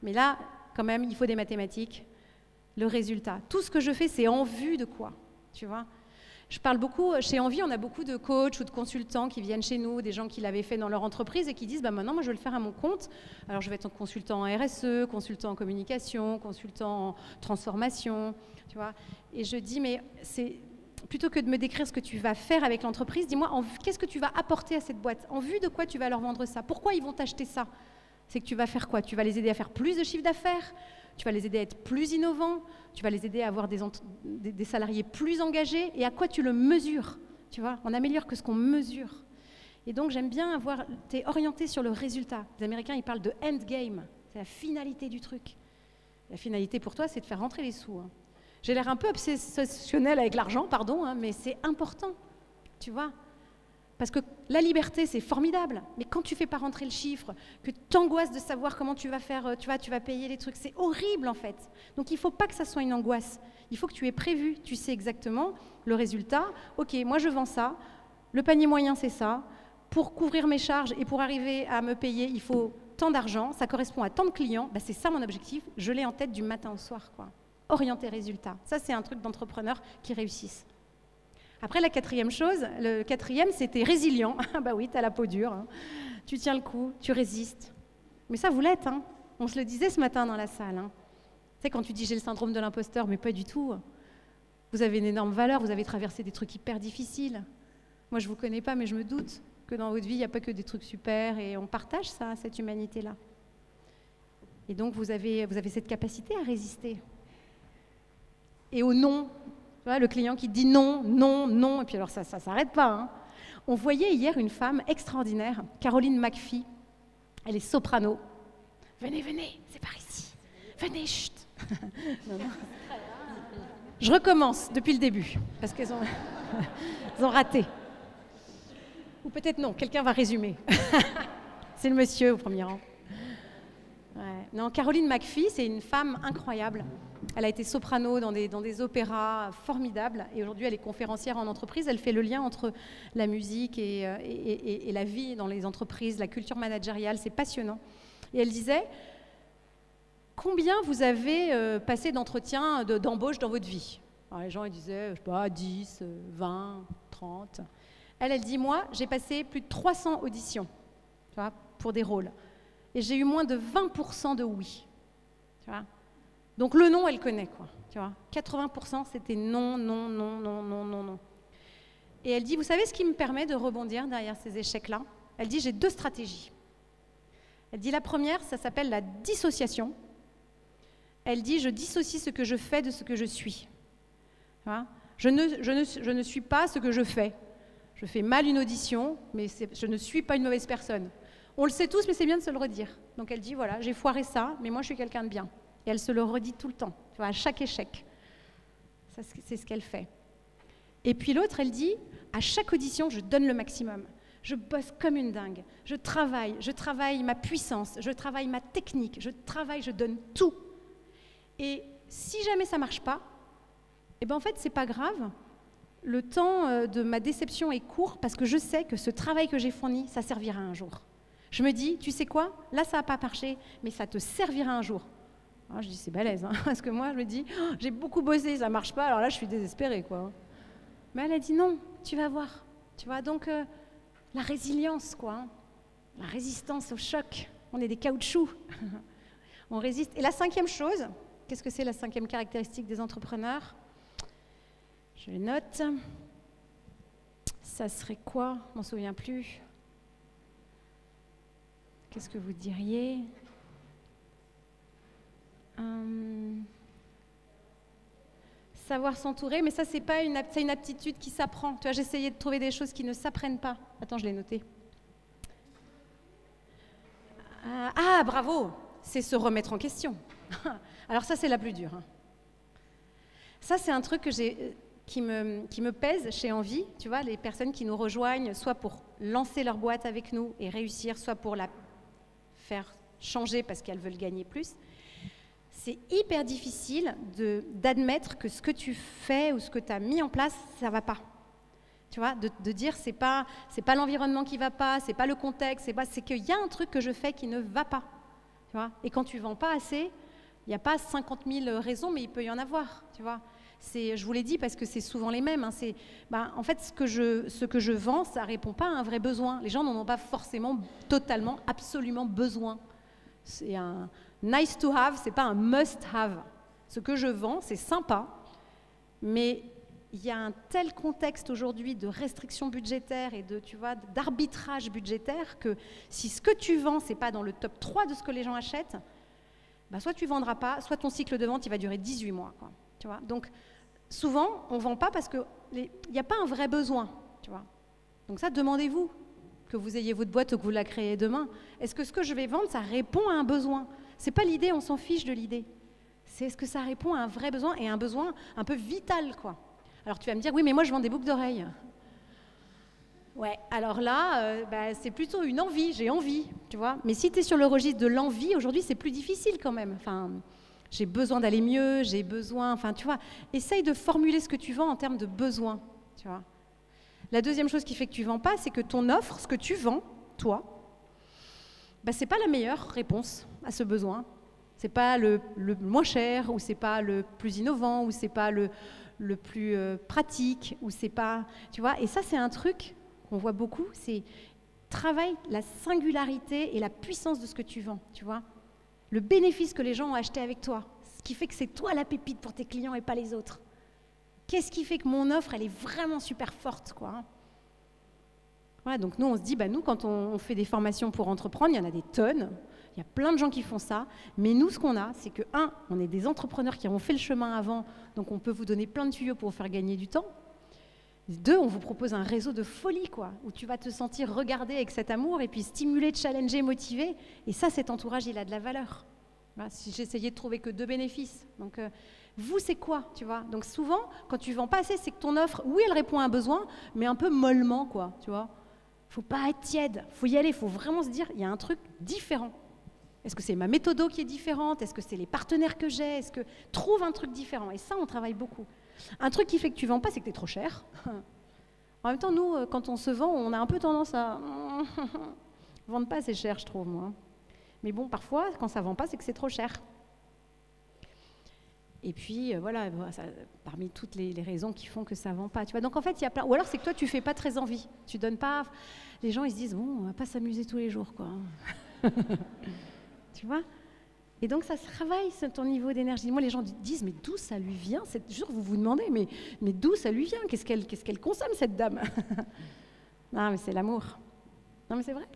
Mais là, quand même, il faut des mathématiques. Le résultat. Tout ce que je fais, c'est en vue de quoi, tu vois. Je parle beaucoup, chez Envie, on a beaucoup de coachs ou de consultants qui viennent chez nous, des gens qui l'avaient fait dans leur entreprise et qui disent, bah maintenant, moi, je vais le faire à mon compte. Alors, je vais être consultant en RSE, consultant en communication, consultant en transformation, tu vois. Et je dis, mais c'est... Plutôt que de me décrire ce que tu vas faire avec l'entreprise, dis-moi, qu'est-ce que tu vas apporter à cette boîte? En vue de quoi tu vas leur vendre ça? Pourquoi ils vont t'acheter ça? C'est que tu vas faire quoi? Tu vas les aider à faire plus de chiffre d'affaires? Tu vas les aider à être plus innovants? Tu vas les aider à avoir des salariés plus engagés? Et à quoi tu le mesures? Tu vois, on améliore que ce qu'on mesure. Et donc, j'aime bien avoir... Tu es orienté sur le résultat. Les Américains, ils parlent de endgame. C'est la finalité du truc. La finalité pour toi, c'est de faire rentrer les sous. Hein. J'ai l'air un peu obsessionnelle avec l'argent, pardon, hein, mais c'est important, tu vois. Parce que la liberté, c'est formidable, mais quand tu ne fais pas rentrer le chiffre, que tu angoisses de savoir comment tu vas faire, tu vas payer les trucs, c'est horrible en fait. Donc il ne faut pas que ça soit une angoisse. Il faut que tu aies prévu, tu sais exactement le résultat. Ok, moi je vends ça, le panier moyen c'est ça. Pour couvrir mes charges et pour arriver à me payer, il faut tant d'argent, ça correspond à tant de clients. Bah, c'est ça mon objectif, je l'ai en tête du matin au soir, quoi. Orienté résultat. Ça, c'est un truc d'entrepreneurs qui réussissent. Après, la quatrième chose, le quatrième, c'était résilient. Bah oui, t'as la peau dure. Hein. Tu tiens le coup, tu résistes. Mais ça, vous l'êtes. Hein. On se le disait ce matin dans la salle. Hein. Tu sais, quand tu dis j'ai le syndrome de l'imposteur, mais pas du tout. Vous avez une énorme valeur, vous avez traversé des trucs hyper difficiles. Moi, je ne vous connais pas, mais je me doute que dans votre vie, il n'y a pas que des trucs super et on partage ça, cette humanité-là. Et donc, vous avez cette capacité à résister. Et au non, tu vois, le client qui dit non, non, non, et puis alors ça ne s'arrête pas. Hein. On voyait hier une femme extraordinaire, Caroline McPhee, elle est soprano. Venez, venez, c'est par ici. Venez, chut. Non, non. Je recommence depuis le début, parce qu'elles ont raté. Ou peut-être non, quelqu'un va résumer. C'est le monsieur au premier rang. Ouais. Non, Caroline McPhee, c'est une femme incroyable. Elle a été soprano dans des opéras formidables et aujourd'hui elle est conférencière en entreprise. Elle fait le lien entre la musique et la vie dans les entreprises, la culture managériale, c'est passionnant. Et elle disait, combien vous avez passé d'entretiens d'embauche dans votre vie? Alors les gens ils disaient, je sais pas, 10, 20, 30. Elle dit, moi j'ai passé plus de 300 auditions, tu vois, pour des rôles. Et j'ai eu moins de 20% de oui. Tu vois. Donc le non, elle connaît, quoi. Tu vois. 80%, c'était non, non, non, non, non, non, non. Et elle dit, vous savez ce qui me permet de rebondir derrière ces échecs-là? Elle dit, j'ai 2 stratégies. Elle dit, la première, ça s'appelle la dissociation. Elle dit, je dissocie ce que je fais de ce que je suis. Tu vois. Je ne suis pas ce que je fais. Je fais mal une audition, mais je ne suis pas une mauvaise personne. On le sait tous, mais c'est bien de se le redire. Donc elle dit, voilà, j'ai foiré ça, mais moi je suis quelqu'un de bien. Et elle se le redit tout le temps, tu vois, à chaque échec. Ça, c'est ce qu'elle fait. Et puis l'autre, elle dit, à chaque audition, je donne le maximum. Je bosse comme une dingue. Je travaille ma puissance, je travaille ma technique, je donne tout. Et si jamais ça ne marche pas, eh ben en fait, c'est pas grave. Le temps de ma déception est court parce que je sais que ce travail que j'ai fourni, ça servira un jour. Je me dis, tu sais quoi? Là, ça n'a pas marché, mais ça te servira un jour. Alors, je dis, c'est balèze, hein, parce que moi, je me dis, oh, j'ai beaucoup bossé, ça ne marche pas, alors là, je suis désespérée, quoi. Mais elle a dit, non, tu vas voir. Tu vois, donc, la résilience, quoi. Hein, la résistance au choc. On est des caoutchoucs. On résiste. Et la 5e chose, qu'est-ce que c'est la 5e caractéristique des entrepreneurs? Je le note. Ça serait quoi? Je m'en souviens plus. Qu'est-ce que vous diriez? Savoir s'entourer, mais ça, c'est une aptitude qui s'apprend. Tu vois, j'essayais de trouver des choses qui ne s'apprennent pas. Attends, je l'ai noté. Ah, bravo! C'est se remettre en question. Alors ça, c'est la plus dure. Ça, c'est un truc qui me pèse chez Envie. Tu vois, les personnes qui nous rejoignent, soit pour lancer leur boîte avec nous et réussir, soit pour la faire changer parce qu'elles veulent gagner plus. C'est hyper difficile d'admettre que ce que tu fais ou ce que tu as mis en place, ça ne va pas. Tu vois, de dire c'est pas l'environnement qui ne va pas, c'est pas le contexte, c'est qu'il y a un truc que je fais qui ne va pas. Tu vois, et quand tu ne vends pas assez, il n'y a pas 50 000 raisons, mais il peut y en avoir. Tu vois. Je vous l'ai dit parce que c'est souvent les mêmes. En fait, ce que je vends, ça ne répond pas à un vrai besoin. Les gens n'en ont pas forcément, totalement, absolument besoin. C'est un nice to have, c'est pas un must have. Ce que je vends, c'est sympa, mais il y a un tel contexte aujourd'hui de restrictions budgétaires et d'arbitrage budgétaire que si ce que tu vends, c'est pas dans le top 3 de ce que les gens achètent, soit tu vendras pas, soit ton cycle de vente il va durer 18 mois. Quoi, tu vois. Donc souvent, on vend pas parce qu'il n'y a pas un vrai besoin. Tu vois. Donc ça, demandez-vous. Que vous ayez votre boîte ou que vous la créez demain, est-ce que ce que je vais vendre, ça répond à un besoin? C'est pas l'idée, on s'en fiche de l'idée. C'est est-ce que ça répond à un vrai besoin et un besoin un peu vital, quoi. Alors tu vas me dire, oui, mais moi je vends des boucles d'oreilles. Ouais, alors là, c'est plutôt une envie, j'ai envie, tu vois. Mais si tu es sur le registre de l'envie, aujourd'hui, c'est plus difficile quand même. Enfin, j'ai besoin d'aller mieux, j'ai besoin, tu vois. Essaye de formuler ce que tu vends en termes de besoin, tu vois. La deuxième chose qui fait que tu ne vends pas, c'est que ton offre, ce que tu vends, toi, ce n'est pas la meilleure réponse à ce besoin. Ce n'est pas le moins cher, ou ce n'est pas le plus innovant, ou ce n'est pas le plus pratique, ou c'est pas... Tu vois, et ça, c'est un truc qu'on voit beaucoup, c'est travaille la singularité et la puissance de ce que tu vends, tu vois. Le bénéfice que les gens ont acheté avec toi, ce qui fait que c'est toi la pépite pour tes clients et pas les autres. Qu'est-ce qui fait que mon offre, elle est vraiment super forte, quoi. Voilà, donc nous, on se dit, nous, quand on fait des formations pour entreprendre, il y en a des tonnes, il y a plein de gens qui font ça, mais nous, ce qu'on a, c'est que, on est des entrepreneurs qui ont fait le chemin avant, donc on peut vous donner plein de tuyaux pour vous faire gagner du temps. 2, on vous propose un réseau de folie, quoi, où tu vas te sentir regardé avec cet amour, et puis stimulé, challengé, motivé, et ça, cet entourage, il a de la valeur. Voilà, si j'essayais de trouver que 2 bénéfices. Donc, vous, c'est quoi, tu vois? Donc souvent, quand tu vends pas assez, c'est que ton offre, oui, elle répond à un besoin, mais un peu mollement, quoi, tu vois? Faut pas être tiède, faut y aller, faut vraiment se dire, il y a un truc différent. Est-ce que c'est ma méthode qui est différente? Est-ce que c'est les partenaires que j'ai? Est-ce que trouve un truc différent? Et ça, on travaille beaucoup. Un truc qui fait que tu vends pas, c'est que tu es trop cher. En même temps, nous, quand on se vend, on a un peu tendance à vendre pas assez cher, je trouve, moi. Mais bon, parfois, quand ça vend pas, c'est que c'est trop cher. Et puis, voilà, parmi toutes les raisons qui font que ça ne vend pas. Tu vois. Donc, en fait, il y a plein... Ou alors, c'est que toi, tu ne fais pas très envie. Tu donnes pas... Les gens, ils se disent, bon, on ne va pas s'amuser tous les jours, quoi. Tu vois. Et donc, ça se travaille, ton niveau d'énergie. Moi, les gens disent, mais d'où ça lui vient? Toujours, vous vous demandez, mais d'où ça lui vient? Qu'est-ce qu'elle consomme, cette dame? Non, mais c'est l'amour. Non, mais c'est vrai.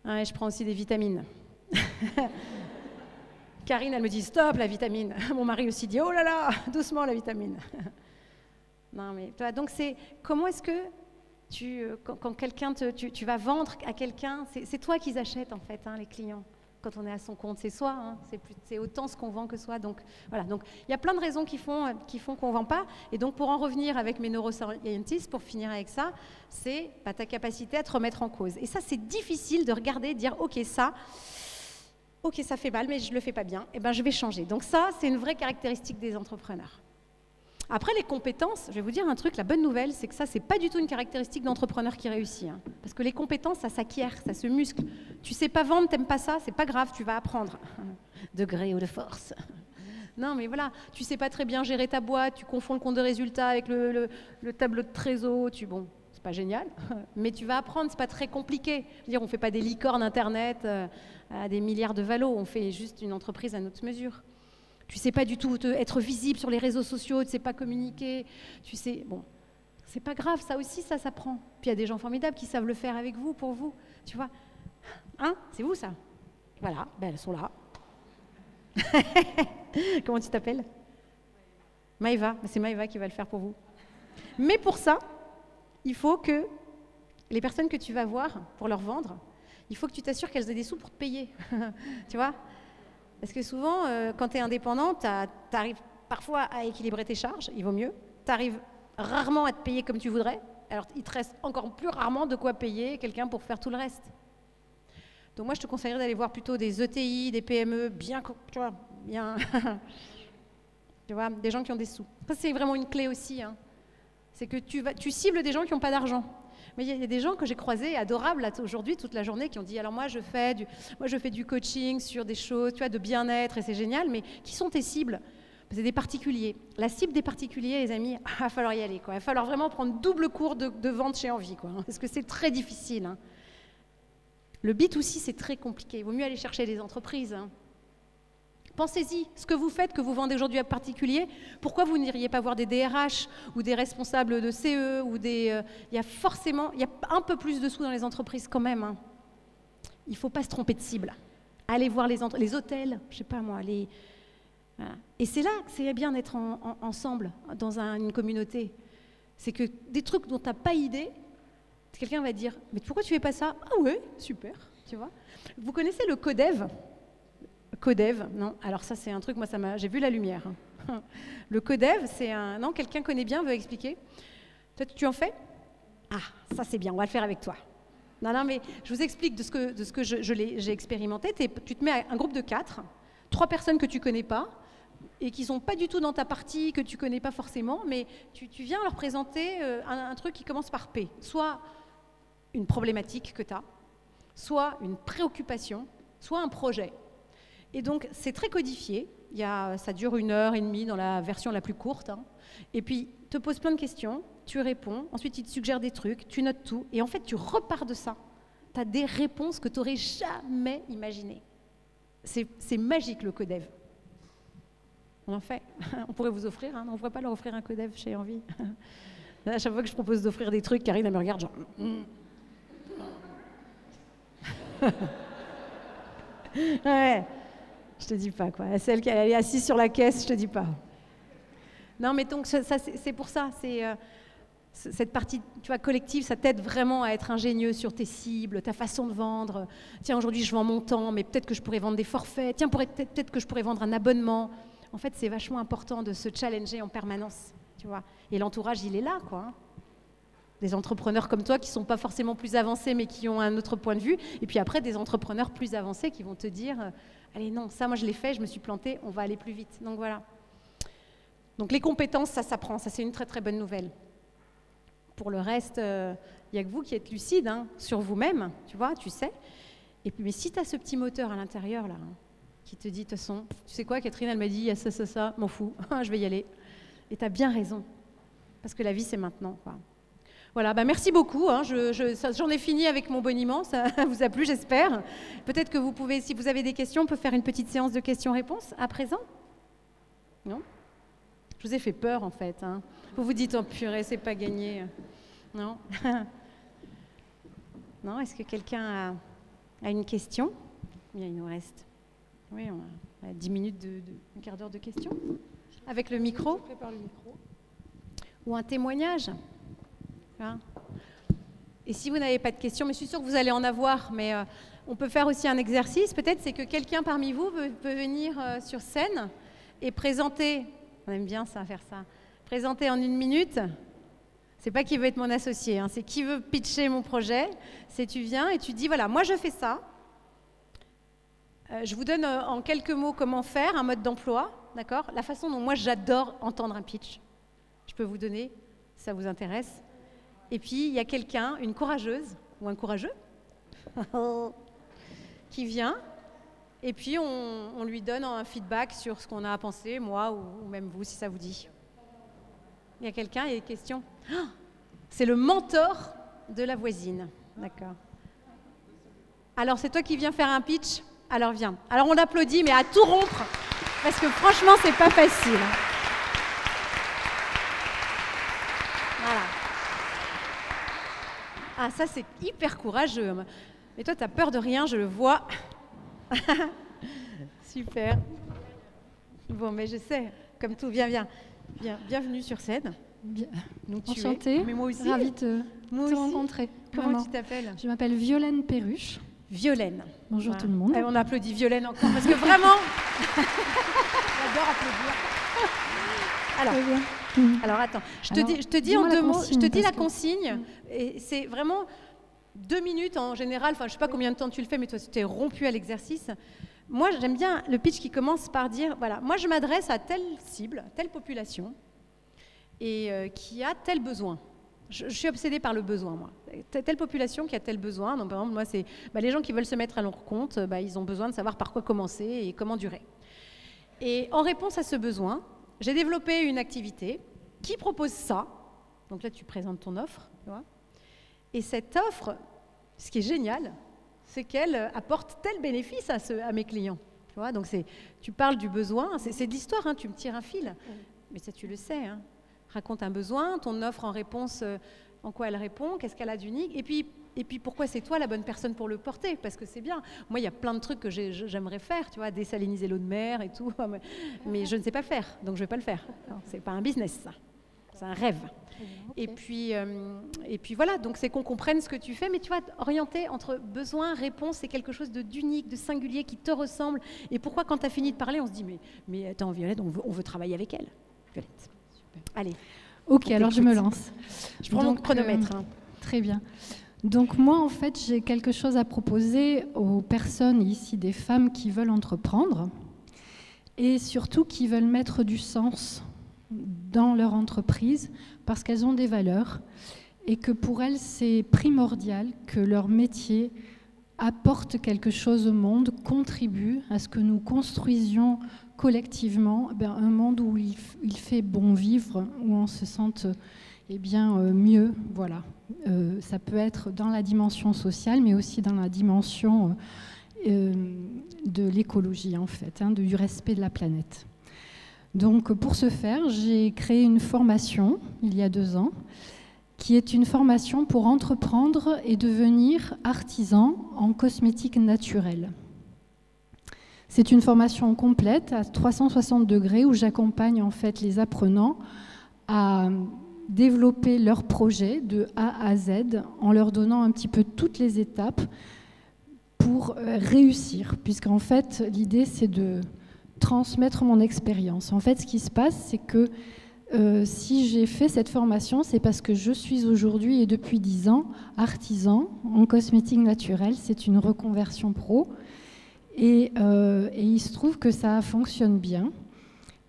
Ouais, je prends aussi des vitamines. Karine, elle me dit, stop la vitamine. Mon mari aussi dit, oh là là, doucement la vitamine. Non, mais toi, donc c'est, comment est-ce que quand quelqu'un tu vas vendre à quelqu'un, c'est toi qu'ils achètent en fait, les clients. Quand on est à son compte, c'est soi, c'est autant ce qu'on vend que soi. Donc voilà, donc il y a plein de raisons qui font qu'on ne vend pas. Et donc pour en revenir avec mes neuroscientistes, pour finir avec ça, c'est ta capacité à te remettre en cause. Et ça, c'est difficile de regarder et de dire, ok, ça fait mal, mais je ne le fais pas bien, et je vais changer. Donc ça, c'est une vraie caractéristique des entrepreneurs. Après, les compétences, je vais vous dire un truc, la bonne nouvelle, c'est que ça, c'est pas du tout une caractéristique d'entrepreneur qui réussit. Parce que les compétences, ça s'acquiert, ça se muscle. Tu sais pas vendre, t'aimes pas ça, c'est pas grave, tu vas apprendre. De gré ou de force. Non, mais voilà, tu sais pas très bien gérer ta boîte, tu confonds le compte de résultat avec le tableau de trésor, bon, c'est pas génial, mais tu vas apprendre, c'est pas très compliqué. Je veux dire, on fait pas des licornes Internet à des milliards de valos, on fait juste une entreprise à notre mesure. Tu sais pas du tout être visible sur les réseaux sociaux, tu sais pas communiquer, tu sais, bon, c'est pas grave, ça aussi, ça s'apprend. Puis il y a des gens formidables qui savent le faire avec vous, pour vous, tu vois. C'est vous ça? Voilà, elles sont là. Comment tu t'appelles? Maëva, c'est Maëva qui va le faire pour vous. Mais pour ça, il faut que les personnes que tu vas voir pour leur vendre, il faut que tu t'assures qu'elles aient des sous pour te payer. Tu vois? Parce que souvent, quand tu es indépendant, tu arrives parfois à équilibrer tes charges, il vaut mieux. Tu arrives rarement à te payer comme tu voudrais. Alors, il te reste encore plus rarement de quoi payer quelqu'un pour faire tout le reste. Donc moi, je te conseillerais d'aller voir plutôt des ETI, des PME, bien, tu vois, bien... Tu vois, des gens qui ont des sous. Ça, c'est vraiment une clé aussi. Hein. C'est que tu cibles des gens qui n'ont pas d'argent. Mais il y a des gens que j'ai croisés, adorables là, aujourd'hui, toute la journée, qui ont dit, alors moi je fais du coaching sur des choses, tu vois, de bien-être, et c'est génial, mais qui sont tes cibles? C'est des particuliers. La cible des particuliers, les amis, il va falloir y aller, quoi. Il va falloir vraiment prendre double cours de vente chez Envie, quoi, hein, parce que c'est très difficile. Hein. Le B2C, c'est très compliqué. Il vaut mieux aller chercher des entreprises. Hein. Pensez-y, ce que vous faites, que vous vendez aujourd'hui à particulier, pourquoi vous n'iriez pas voir des DRH ou des responsables de CE ou des... il y a un peu plus de sous dans les entreprises quand même. Hein. Il ne faut pas se tromper de cible. Allez voir les hôtels, je ne sais pas moi, voilà. Et c'est là que c'est bien d'être ensemble dans une communauté. C'est que des trucs dont tu n'as pas idée, quelqu'un va dire « Mais pourquoi tu fais pas ça ?»« Ah ouais, super. » Tu vois. Vous connaissez le Codev ? Codev, non. Alors ça, c'est un truc, moi, j'ai vu la lumière. Hein. Le Codev, c'est un... Non, quelqu'un connaît bien, veut expliquer? Toi, tu en fais? Ah, ça c'est bien, on va le faire avec toi. Non, mais je vous explique de ce que j'ai expérimenté. Tu te mets à un groupe de 4, 3 personnes que tu connais pas, et qui sont pas du tout dans ta partie, que tu connais pas forcément, mais tu viens leur présenter un truc qui commence par P. Soit une problématique que tu as, soit une préoccupation, soit un projet. Et donc, c'est très codifié. Ça dure 1h30 dans la version la plus courte. Hein. Et puis, te pose plein de questions, tu réponds. Ensuite, il te suggère des trucs, tu notes tout. Et en fait, tu repars de ça. Tu as des réponses que tu n'aurais jamais imaginées. C'est magique, le Codev. On en fait. On pourrait vous offrir. Hein. On ne pourrait pas leur offrir un Codev chez Envie. À chaque fois que je propose d'offrir des trucs, Karine, elle me regarde genre... Ouais. Je te dis pas, quoi. Celle qui est assise sur la caisse, je te dis pas. Non, mais donc, c'est pour ça. Cette partie, tu vois, collective, ça t'aide vraiment à être ingénieux sur tes cibles, ta façon de vendre. Tiens, aujourd'hui, je vends mon temps, mais peut-être que je pourrais vendre des forfaits. Tiens, peut-être que je pourrais vendre un abonnement. En fait, c'est vachement important de se challenger en permanence, tu vois. Et l'entourage, il est là, quoi. Hein. Des entrepreneurs comme toi qui ne sont pas forcément plus avancés, mais qui ont un autre point de vue. Et puis après, des entrepreneurs plus avancés qui vont te dire allez, non, ça, moi, je l'ai fait, je me suis plantée, on va aller plus vite. Donc, voilà. Donc, les compétences, ça s'apprend. Ça, c'est une très, très bonne nouvelle. Pour le reste, il n'y a que vous qui êtes lucide hein, sur vous-même, tu vois, tu sais. Et puis, mais si tu as ce petit moteur à l'intérieur, là, hein, qui te dit, de toute façon, tu sais quoi, Catherine, elle m'a dit, il y a ça, m'en fous, je vais y aller. Et tu as bien raison. Parce que la vie, c'est maintenant, quoi. Voilà, bah merci beaucoup. Hein. J'en ai fini avec mon boniment. Ça vous a plu, j'espère. Peut-être que vous pouvez, si vous avez des questions, on peut faire une petite séance de questions-réponses à présent. Non? Je vous ai fait peur, en fait. Hein. Vous vous dites, oh purée, c'est pas gagné. Non? Non? Est-ce que quelqu'un a une question? Bien, il nous reste. Oui, on a 10 minutes, un quart d'heure de questions. Avec le micro? Je prépare le micro. Ou un témoignage? Hein. Et si vous n'avez pas de questions, mais je suis sûre que vous allez en avoir, mais on peut faire aussi un exercice, peut-être, c'est que quelqu'un parmi vous peut venir sur scène et présenter, on aime bien ça, faire ça, présenter en 1 minute, c'est pas qui veut être mon associé, hein, c'est qui veut pitcher mon projet, c'est tu viens et tu dis, voilà, moi je fais ça, je vous donne en quelques mots comment faire, un mode d'emploi, d'accord, la façon dont moi j'adore entendre un pitch, je peux vous donner, si ça vous intéresse. Et puis, il y a quelqu'un, une courageuse, ou un courageux, qui vient, et puis on lui donne un feedback sur ce qu'on a à penser, moi ou même vous, si ça vous dit. Il y a quelqu'un, il y a des questions. Oh, c'est le mentor de la voisine. D'accord. Alors, c'est toi qui viens faire un pitch? Alors, viens. Alors, on applaudit, mais à tout rompre, parce que franchement, c'est pas facile. Voilà. Ah, ça, c'est hyper courageux. Mais toi, tu as peur de rien, je le vois. Super. Bon, mais je sais, comme tout, viens. Bienvenue sur scène. Donc, Enchantée, mais moi aussi. ravie de te rencontrer. Comment vraiment. tu t'appelles? Je m'appelle Violaine Perruche. Violaine. Bonjour Voilà. tout le monde. On applaudit Violaine encore parce que vraiment, j'adore applaudir. Alors attends, je te dis en 2 mots, je te dis la consigne. Et c'est vraiment 2 minutes en général. Enfin, je sais pas combien de temps tu le fais, mais toi, tu es rompu à l'exercice. Moi, j'aime bien le pitch qui commence par dire, voilà, moi, je m'adresse à telle cible, telle population, et qui a tel besoin. Je suis obsédée par le besoin, moi. Telle population qui a tel besoin. Donc, par exemple, moi, c'est les gens qui veulent se mettre à leur compte, ils ont besoin de savoir par quoi commencer et comment durer. Et en réponse à ce besoin, j'ai développé une activité qui propose ça. Donc là, tu présentes ton offre. Tu vois. Et cette offre, ce qui est génial, c'est qu'elle apporte tel bénéfice à mes clients. Tu vois. Donc, tu parles du besoin. C'est de l'histoire, hein, tu me tires un fil. Mais ça, tu le sais, hein. Raconte un besoin, ton offre en réponse, en quoi elle répond, qu'est-ce qu'elle a d'unique, et puis pourquoi c'est toi la bonne personne pour le porter, parce que c'est bien. Moi, il y a plein de trucs que j'aimerais faire, tu vois, désaliniser l'eau de mer et tout, mais je ne sais pas le faire, donc je ne vais pas le faire. C'est pas un business, ça. C'est un rêve. Okay. Et puis voilà, donc c'est qu'on comprenne ce que tu fais, mais tu vois, orienter entre besoin, réponse, c'est quelque chose d'unique, de singulier, qui te ressemble. Et pourquoi, quand tu as fini de parler, on se dit, mais attends, Violette, on veut travailler avec elle. Violette. Allez. Ok, alors je me lance. Je prends mon chronomètre. Très bien. Donc moi, en fait, j'ai quelque chose à proposer aux personnes ici, des femmes qui veulent entreprendre et surtout qui veulent mettre du sens dans leur entreprise parce qu'elles ont des valeurs et que pour elles, c'est primordial que leur métier apporte quelque chose au monde, contribue à ce que nous construisions collectivement un monde où il fait bon vivre, où on se sente mieux. Voilà. Ça peut être dans la dimension sociale, mais aussi dans la dimension de l'écologie, en fait, du respect de la planète. Donc, pour ce faire, j'ai créé une formation, il y a 2 ans, qui est une formation pour entreprendre et devenir artisan en cosmétique naturelle. C'est une formation complète à 360 degrés où j'accompagne en fait les apprenants à développer leur projet de A à Z en leur donnant un petit peu toutes les étapes pour réussir, puisqu'en fait l'idée c'est de transmettre mon expérience. En fait, ce qui se passe, c'est que si j'ai fait cette formation, c'est parce que je suis aujourd'hui et depuis 10 ans artisan en cosmétique naturelle. C'est une reconversion pro. Et il se trouve que ça fonctionne bien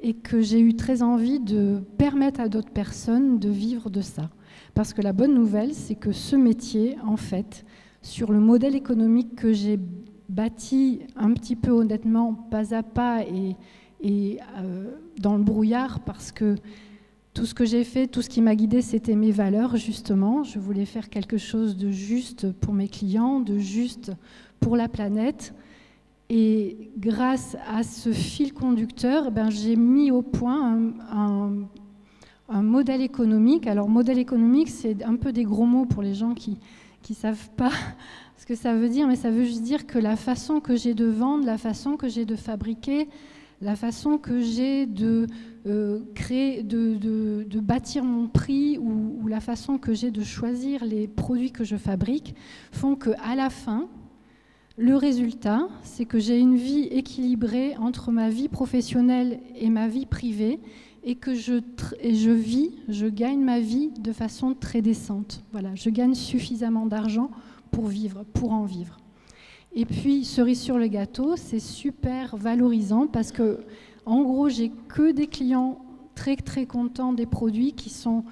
et que j'ai eu très envie de permettre à d'autres personnes de vivre de ça. Parce que la bonne nouvelle, c'est que ce métier, en fait, sur le modèle économique que j'ai bâti un petit peu honnêtement, pas à pas et dans le brouillard, parce que tout ce que j'ai fait, tout ce qui m'a guidée, c'était mes valeurs, justement. Je voulais faire quelque chose de juste pour mes clients, de juste pour la planète. Et grâce à ce fil conducteur, j'ai mis au point un modèle économique. Alors, modèle économique, c'est un peu des gros mots pour les gens qui ne savent pas ce que ça veut dire, mais ça veut juste dire que la façon que j'ai de vendre, la façon que j'ai de fabriquer, la façon que j'ai de créer, de bâtir mon prix ou la façon que j'ai de choisir les produits que je fabrique font qu'à la fin, le résultat, c'est que j'ai une vie équilibrée entre ma vie professionnelle et ma vie privée et que je gagne ma vie de façon très décente. Voilà, je gagne suffisamment d'argent pour vivre, pour en vivre. Et puis, cerise sur le gâteau, c'est super valorisant parce que, en gros, j'ai que des clients très, très contents des produits qui sont...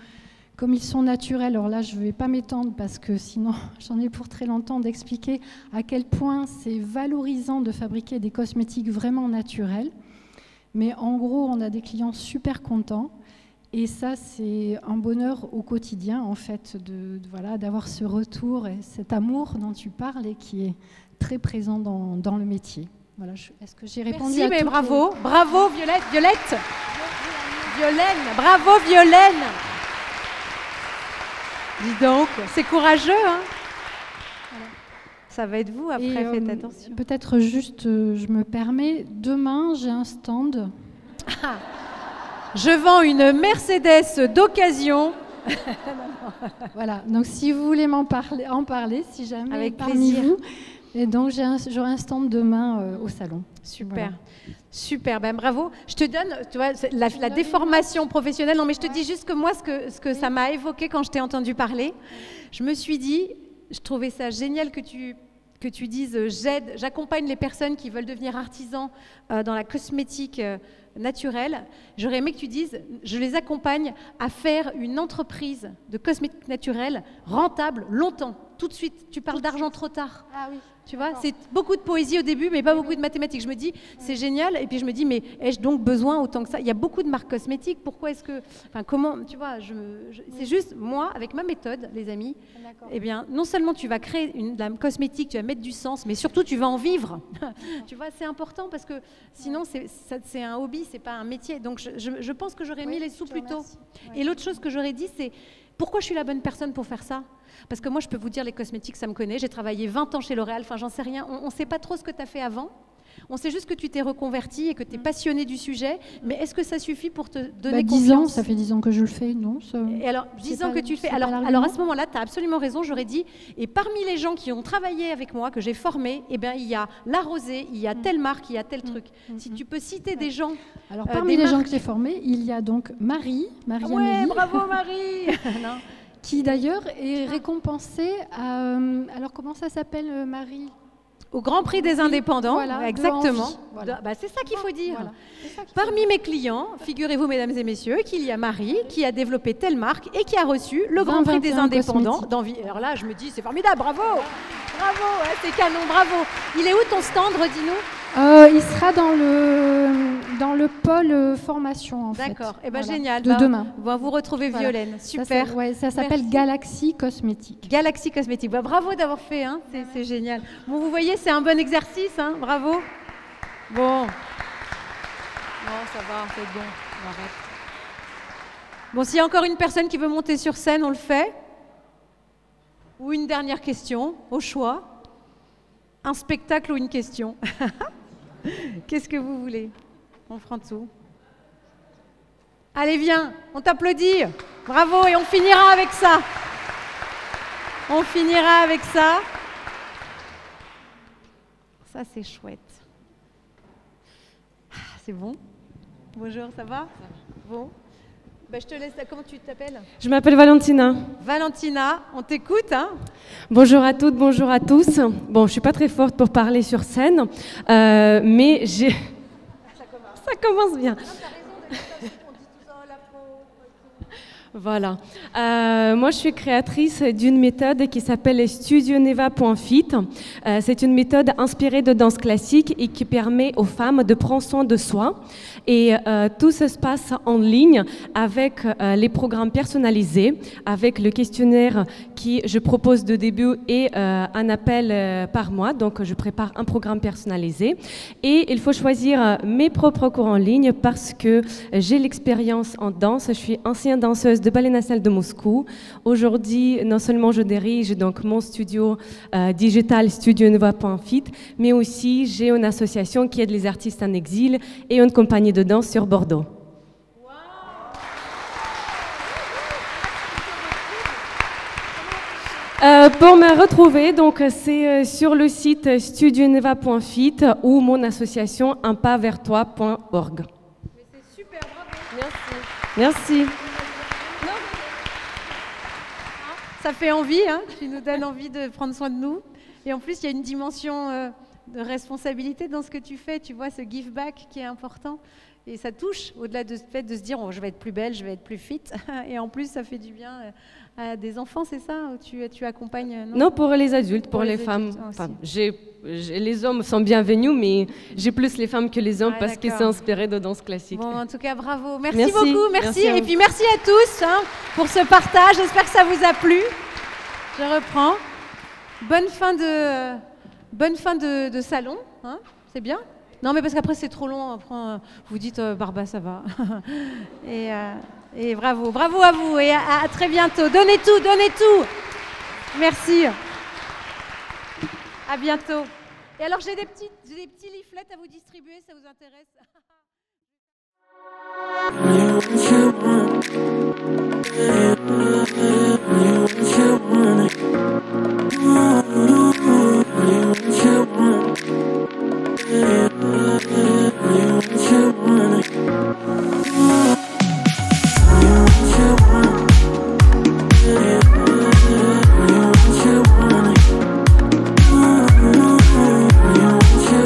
Comme ils sont naturels, alors là, je ne vais pas m'étendre parce que sinon, j'en ai pour très longtemps d'expliquer à quel point c'est valorisant de fabriquer des cosmétiques vraiment naturels. Mais en gros, on a des clients super contents. Et ça, c'est un bonheur au quotidien, en fait, d'avoir ce retour et cet amour dont tu parles et qui est très présent dans le métier. Voilà, est-ce que j'ai répondu à tout? Bravo, bravo Violette. Violaine, bravo Violaine. Dis donc, c'est courageux, hein. Voilà. Ça va être vous après, faites attention. Peut-être juste, je me permets, demain j'ai un stand. Je vends une Mercedes d'occasion. Voilà, donc si vous voulez en parler, si jamais Avec parmi plaisir. vous. Et donc j'aurai un stand demain au salon. Super. Voilà. Super, ben bravo. Je te donne, tu vois, la déformation professionnelle. Non, mais je te dis juste que moi, ce que ça m'a évoqué quand je t'ai entendu parler, je me suis dit, je trouvais ça génial que tu dises j'accompagne les personnes qui veulent devenir artisans dans la cosmétique naturelle. J'aurais aimé que tu dises, je les accompagne à faire une entreprise de cosmétique naturelle rentable longtemps. Tout de suite, tu parles d'argent trop tard. Ah oui. Tu vois, c'est beaucoup de poésie au début, mais pas beaucoup de mathématiques. Je me dis, c'est génial. Et puis je me dis, mais ai-je donc besoin autant que ça? Il y a beaucoup de marques cosmétiques. Pourquoi est-ce que, enfin, comment, tu vois, c'est juste moi, avec ma méthode, les amis. Eh bien, non seulement tu vas créer de la cosmétique, tu vas mettre du sens, mais surtout tu vas en vivre. Tu vois, c'est important parce que sinon c'est un hobby, c'est pas un métier. Donc je pense que j'aurais mis les sous plus tôt. Ouais. Et l'autre chose que j'aurais dit, c'est pourquoi je suis la bonne personne pour faire ça? Parce que moi, je peux vous dire, les cosmétiques, ça me connaît. J'ai travaillé 20 ans chez L'Oréal, enfin, j'en sais rien. On ne sait pas trop ce que tu as fait avant. On sait juste que tu t'es reconverti et que tu es passionné du sujet. Mais est-ce que ça suffit pour te donner confiance? 10 ans, ça fait 10 ans que je le fais, non Et alors, 10 ans que tu le fais. Alors à ce moment-là, tu as absolument raison, j'aurais dit. Et parmi les gens qui ont travaillé avec moi, que j'ai formés, eh bien, il y a La Rosée, il y a telle marque, il y a tel truc. Si tu peux citer des gens... Alors, parmi les gens que j'ai formés, il y a donc Marie Amélie. Ouais, bravo Marie. Non. Qui d'ailleurs est récompensée à... alors comment ça s'appelle, Marie? Au Grand Prix des Indépendants, voilà, exactement. Voilà. Bah, c'est ça qu'il faut dire. Voilà. Parmi mes clients, figurez-vous, mesdames et messieurs, qu'il y a Marie qui a développé telle marque et qui a reçu le Grand Prix des Indépendants d'envie. Alors là, je me dis, c'est formidable, bravo. Bravo, ouais, c'est canon, bravo. Il est où ton stand, redis-nous? Il sera dans le pôle formation, en fait. D'accord, et ben génial. De demain. Vous retrouvez Violaine, super. Ça s'appelle Galaxy Cosmétique. Galaxy Cosmétique. Bah, bravo d'avoir fait, hein. C'est génial. Bon, vous voyez, c'est un bon exercice, hein. Bravo. Bon. Non, ça va, c'est bon. On arrête. Bon, s'il y a encore une personne qui veut monter sur scène, on le fait. Ou une dernière question, au choix. Un spectacle ou une question. Qu'est-ce que vous voulez? On prend tout. Allez, viens, on t'applaudit. Bravo, et on finira avec ça. On finira avec ça. Ça, c'est chouette. C'est bon? Bonjour, ça va? Bon. Bah, je te laisse. Comment tu t'appelles? Je m'appelle Valentina. Valentina, on t'écoute, hein? Bonjour à toutes, bonjour à tous. Bon, je ne suis pas très forte pour parler sur scène, mais j'ai... Ça commence bien. Voilà. Moi, je suis créatrice d'une méthode qui s'appelle studioneva.fit. C'est une méthode inspirée de danse classique et qui permet aux femmes de prendre soin de soi. Et tout ça se passe en ligne avec les programmes personnalisés, avec le questionnaire qui je propose de début et un appel par mois. Donc, je prépare un programme personnalisé. Et il faut choisir mes propres cours en ligne parce que j'ai l'expérience en danse. Je suis ancienne danseuse de Ballet National de Moscou. Aujourd'hui, non seulement je dirige donc mon studio digital studioneva.fit, mais aussi j'ai une association qui aide les artistes en exil et une compagnie de danse sur Bordeaux. Pour me retrouver, donc c'est sur le site studioneva.fit ou mon association unpasverstoi.org. C'est super, bravo. Merci. Merci. Ça fait envie, hein, tu nous donnes envie de prendre soin de nous. Et en plus, il y a une dimension de responsabilité dans ce que tu fais, tu vois, ce give back qui est important. Et ça touche, au-delà de ce fait de se dire oh, je vais être plus belle, je vais être plus fit. Et en plus, ça fait du bien à des enfants, c'est ça? Tu accompagnes? Non, pour les adultes, pour les femmes. Enfin, les hommes sont bienvenus, mais j'ai plus les femmes que les hommes parce qu'ils sont inspirés de danse classique. Bon, en tout cas, bravo. Merci beaucoup, merci. Et puis merci à tous pour ce partage. J'espère que ça vous a plu. Je reprends. Bonne fin de salon, hein, c'est bien? Non, mais parce qu'après, c'est trop long. Après, vous dites, Barba, ça va. Et bravo. Bravo à vous. Et à très bientôt. Donnez tout, donnez tout. Merci. À bientôt. Et alors, j'ai des petits leaflets à vous distribuer, ça vous intéresse? If you want,